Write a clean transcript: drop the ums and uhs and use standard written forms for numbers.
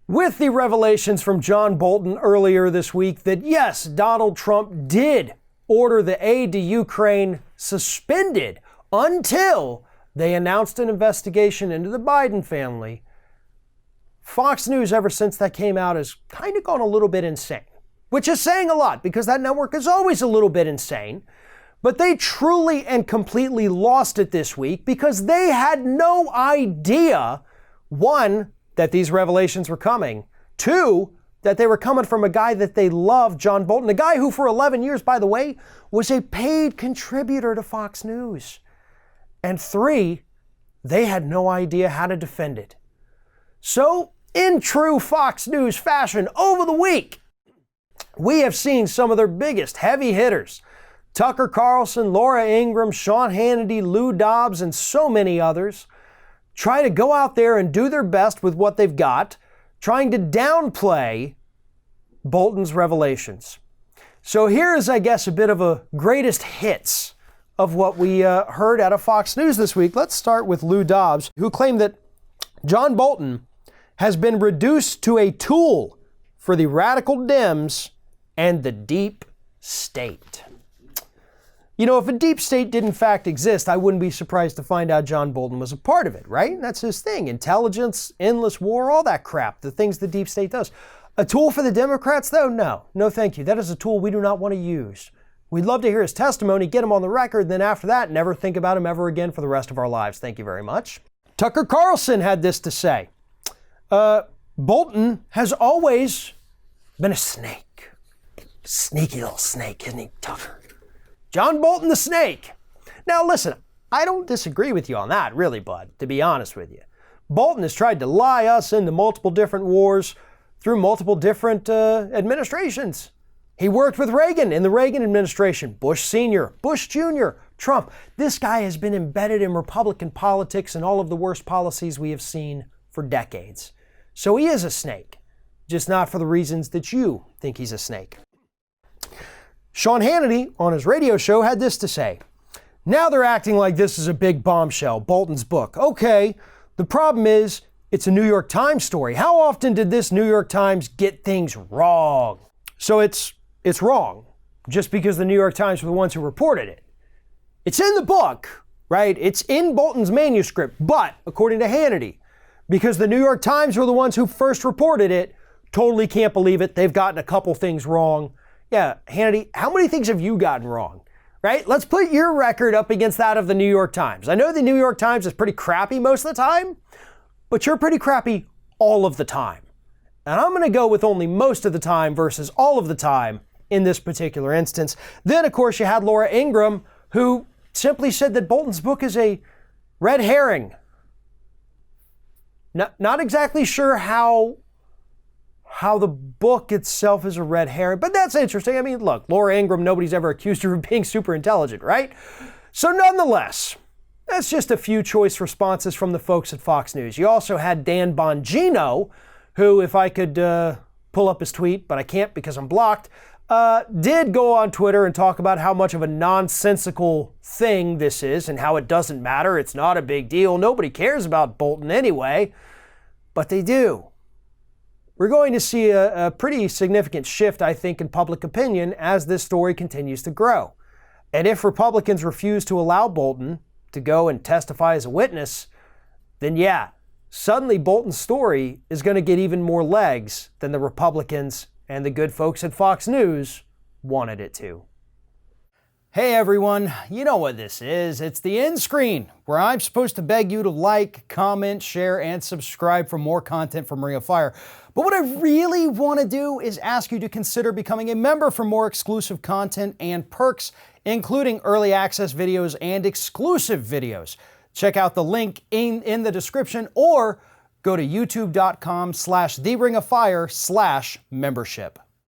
With the revelations from John Bolton earlier this week that yes, Donald Trump did order the aid to Ukraine suspended until they announced an investigation into the Biden family, Fox News ever since that came out has kind of gone a little bit insane, which is saying a lot because that network is always a little bit insane. But they truly and completely lost it this week because they had no idea, one, that these revelations were coming, two, that they were coming from a guy that they love, John Bolton, a guy who for 11 years, by the way, was a paid contributor to Fox News. And three, they had no idea how to defend it. So, in true Fox News fashion, over the week, we have seen some of their biggest heavy hitters, Tucker Carlson, Laura Ingraham, Sean Hannity, Lou Dobbs, and so many others, try to go out there and do their best with what they've got, trying to downplay Bolton's revelations. So here is, I guess, a bit of a greatest hits of what we heard out of Fox News this week. Let's start with Lou Dobbs, who claimed that John Bolton has been reduced to a tool for the radical Dems and the deep state. You know, if a deep state did in fact exist, I wouldn't be surprised to find out John Bolton was a part of it, right? That's his thing. Intelligence, endless war, all that crap, the things the deep state does. A tool for the Democrats, though? No. No, thank you. That is a tool we do not want to use. We'd love to hear his testimony, get him on the record, and then after that, never think about him ever again for the rest of our lives. Thank you very much. Tucker Carlson had this to say. Bolton has always been a snake. Sneaky little snake, isn't he, Tucker? John Bolton the snake. Now listen, I don't disagree with you on that, really, bud, to be honest with you. Bolton has tried to lie us into multiple different wars through multiple different administrations. He worked with Reagan in the Reagan administration, Bush Sr., Bush Jr., Trump. This guy has been embedded in Republican politics and all of the worst policies we have seen for decades. So he is a snake, just not for the reasons that you think he's a snake. Sean Hannity, on his radio show, had this to say. Now they're acting like this is a big bombshell, Bolton's book. Okay, the problem is it's a New York Times story. How often did this New York Times get things wrong? So it's wrong, just because the New York Times were the ones who reported it. It's in the book, right? It's in Bolton's manuscript, but according to Hannity, because the New York Times were the ones who first reported it, totally can't believe it. They've gotten a couple things wrong. Yeah, Hannity, how many things have you gotten wrong, right? Let's put your record up against that of the New York Times. I know the New York Times is pretty crappy most of the time, but you're pretty crappy all of the time. And I'm going to go with only most of the time versus all of the time in this particular instance. Then, of course, you had Laura Ingraham, who simply said that Bolton's book is a red herring. Not exactly sure how the book itself is a red herring, but that's interesting. I mean, look, Laura Ingraham, nobody's ever accused her of being super intelligent, right? So nonetheless, that's just a few choice responses from the folks at Fox News. You also had Dan Bongino, who, if I could pull up his tweet, but I can't because I'm blocked, did go on Twitter and talk about how much of a nonsensical thing this is and how it doesn't matter. It's not a big deal. Nobody cares about Bolton anyway, but they do. We're going to see a pretty significant shift, I think, in public opinion as this story continues to grow. And if Republicans refuse to allow Bolton to go and testify as a witness, then yeah, suddenly Bolton's story is going to get even more legs than the Republicans and the good folks at Fox News wanted it to. Hey everyone, you know what this is. It's the end screen, where I'm supposed to beg you to like, comment, share, and subscribe for more content from Ring of Fire. But what I really want to do is ask you to consider becoming a member for more exclusive content and perks, including early access videos and exclusive videos. Check out the link in the description or go to youtube.com/theringoffire/membership.